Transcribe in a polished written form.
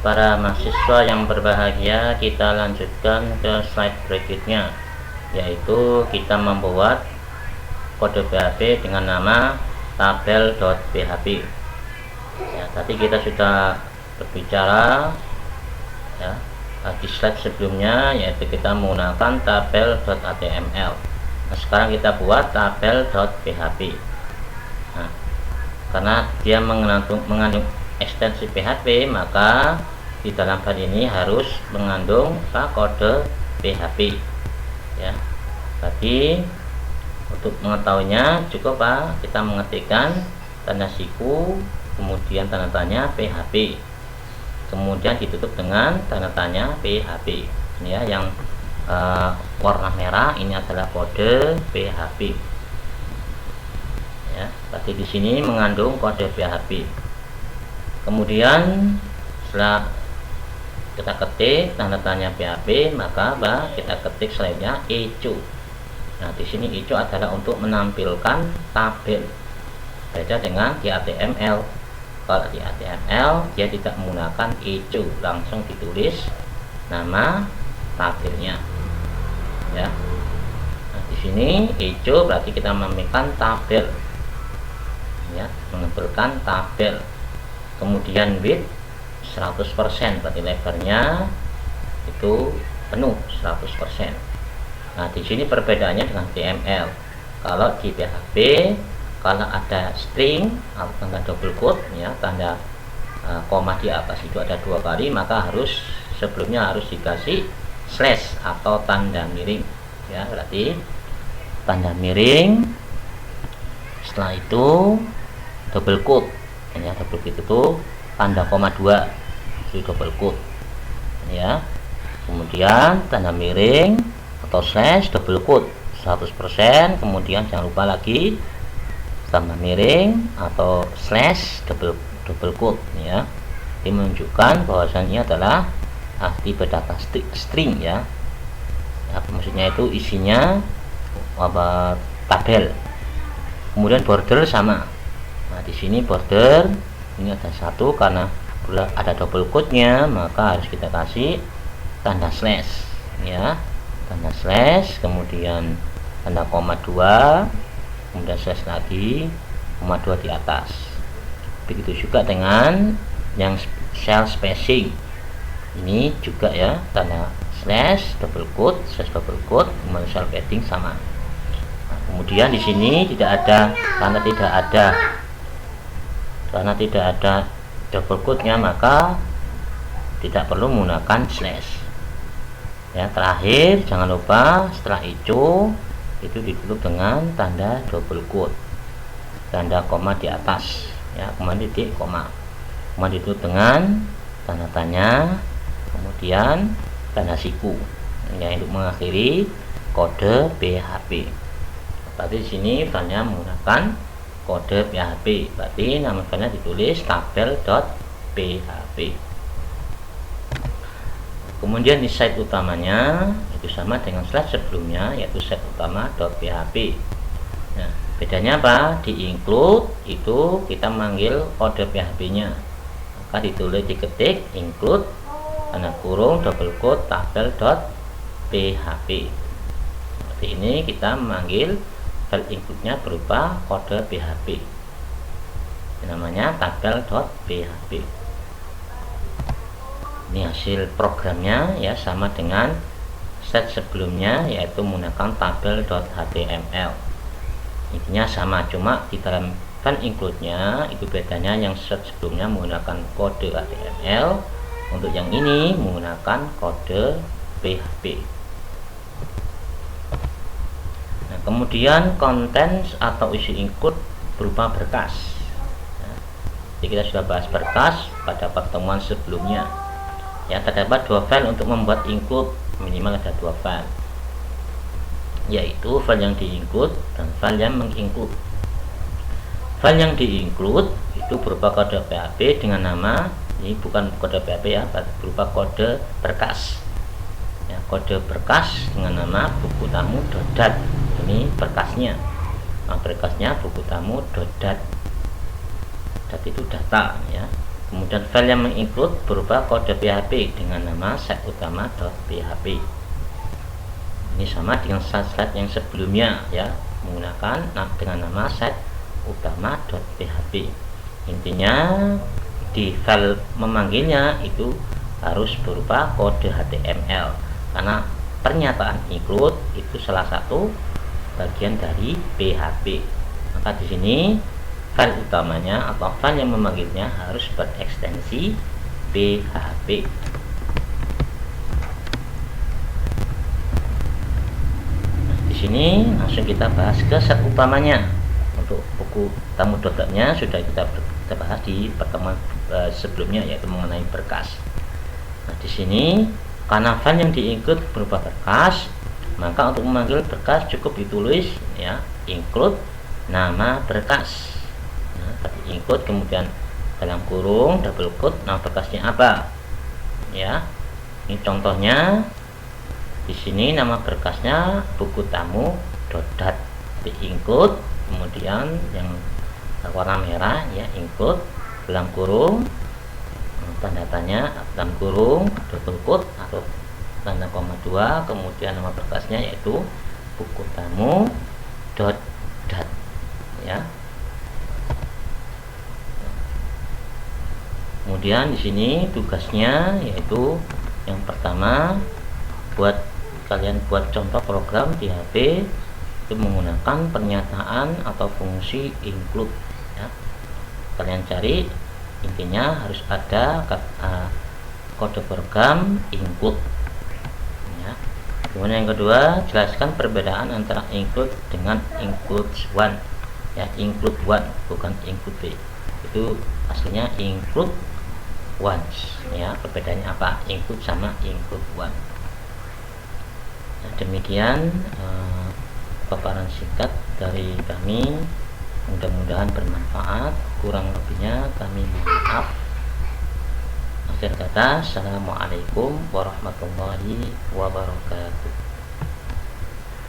Para mahasiswa yang berbahagia, kita lanjutkan ke slide berikutnya, yaitu kita membuat kode PHP dengan nama tabel.php. Ya, tadi kita sudah berbicara ya di slide sebelumnya, yaitu kita menggunakan tabel.html. Nah, sekarang kita buat tabel.php. Nah, karena dia mengandung ekstensi PHP, maka di dalam file ini harus mengandung kode PHP ya. Tadi untuk mengetahuinya cukup kita mengetikkan tanda siku, kemudian tanda tanya PHP, kemudian ditutup dengan tanda tanya PHP. Ini ya, yang warna merah ini adalah kode PHP ya. Tadi di sini mengandung kode PHP. Kemudian setelah kita ketik tanda tanya PHP, maka kita ketik selanjutnya echo. Nah, di sini echo adalah untuk menampilkan tabel. Beda dengan di HTML. Kalau di HTML dia tidak menggunakan echo, langsung ditulis nama tabelnya. Ya. Nah, di sini echo berarti kita menampilkan tabel. Ya, menampilkan tabel. Kemudian width 100%, berarti lebarnya itu penuh 100%. Nah, di sini perbedaannya dengan HTML. Kalau di PHP, kalau ada string atau tanda double quote ya, tanda koma di atas itu ada 2 kali, maka sebelumnya harus dikasih slash atau tanda miring ya. Berarti tanda miring, setelah itu double quote ya, double quote itu tanda koma 2 itu double quote ya. Kemudian tanda miring atau slash double quote 100%, kemudian jangan lupa lagi tanda miring atau slash double quote ya. Ini menunjukkan bahwasannya adalah tipe data string ya. Maksudnya itu isinya tabel. Kemudian border sama. Nah, di sini border ini ada 1, karena ada double quote-nya, maka harus kita kasih tanda slash ya. Tanda slash, kemudian tanda koma 2, kemudian slash lagi, koma 2 di atas. Begitu juga dengan yang cell spacing. Ini juga ya, tanda slash double quote, kemudian cell padding sama. Nah, kemudian di sini karena tidak ada double quote-nya, maka tidak perlu menggunakan slash ya. Terakhir, jangan lupa setelah echo itu ditutup dengan tanda double quote, tanda koma di atas ya, kemudian titik koma, kemudian ditutup dengan tanda tanya, kemudian tanda siku ya, untuk mengakhiri kode PHP. Berarti di sini filenya menggunakan kode PHP, berarti nama filenya ditulis tabel.php. Kemudian di site utamanya itu sama dengan slide sebelumnya, yaitu site utama.php. Nah, bedanya apa? Di include itu kita manggil kode PHP-nya, maka diketik include tanda kurung double quote tabel.php. Seperti ini kita memanggil file include-nya berupa kode PHP, namanya tabel.php. Ini hasil programnya ya, sama dengan set sebelumnya, yaitu menggunakan tabel.html. Intinya sama, cuma di dalam file include-nya itu bedanya, yang set sebelumnya menggunakan kode HTML, untuk yang ini menggunakan kode PHP. Kemudian konten atau isi include berupa berkas. Jadi kita sudah bahas berkas pada pertemuan sebelumnya ya. Terdapat 2 file untuk membuat include, minimal ada 2 file, yaitu file yang di-include dan file yang meng-include. File yang di-include itu berupa kode PHP dengan nama, ini bukan kode PHP ya, berupa kode berkas ya, kode berkas dengan nama buku tamu .dat. Ini berkasnya. Nah, berkasnya buku tamu .dat. Dat itu data ya. Kemudian file yang menginclude berupa kode PHP dengan nama set utama.php. Ini sama dengan slide yang sebelumnya ya, menggunakan dengan nama set utama.php. Intinya di file memanggilnya itu harus berupa kode HTML, karena pernyataan include itu salah satu bagian dari PHP. Maka di sini file utamanya atau file yang memanggilnya harus berekstensi PHP. Nah, di sini langsung kita bahas ke set utamanya. Untuk buku tamu dotanya sudah kita bahas di pertemuan sebelumnya, yaitu mengenai berkas. Nah, di sini karena file yang di-include berupa berkas, maka untuk memanggil berkas cukup ditulis ya include nama berkas. Nah, include kemudian dalam kurung double quote nama berkasnya apa. Ya. Ini contohnya. Di sini nama berkasnya buku tamu dodat, include kemudian yang warna merah ya include dalam kurung tanda tanya dalam kurung double quote atau tanda koma 2, kemudian nama berkasnya yaitu buku tamu .dat ya. Kemudian di sini tugasnya yaitu yang pertama, buat kalian buat contoh program di HP itu menggunakan pernyataan atau fungsi include ya. Kalian cari, intinya harus ada kode program include ya. Kemudian yang kedua, jelaskan perbedaan antara include dengan include one ya. Include one bukan include B, itu aslinya include once ya. Perbedaannya apa include sama include one. Nah, demikian paparan singkat dari kami, mudah-mudahan bermanfaat. Kurang lebihnya kami mohon maaf. Akhir kata, assalamualaikum warahmatullahi wabarakatuh.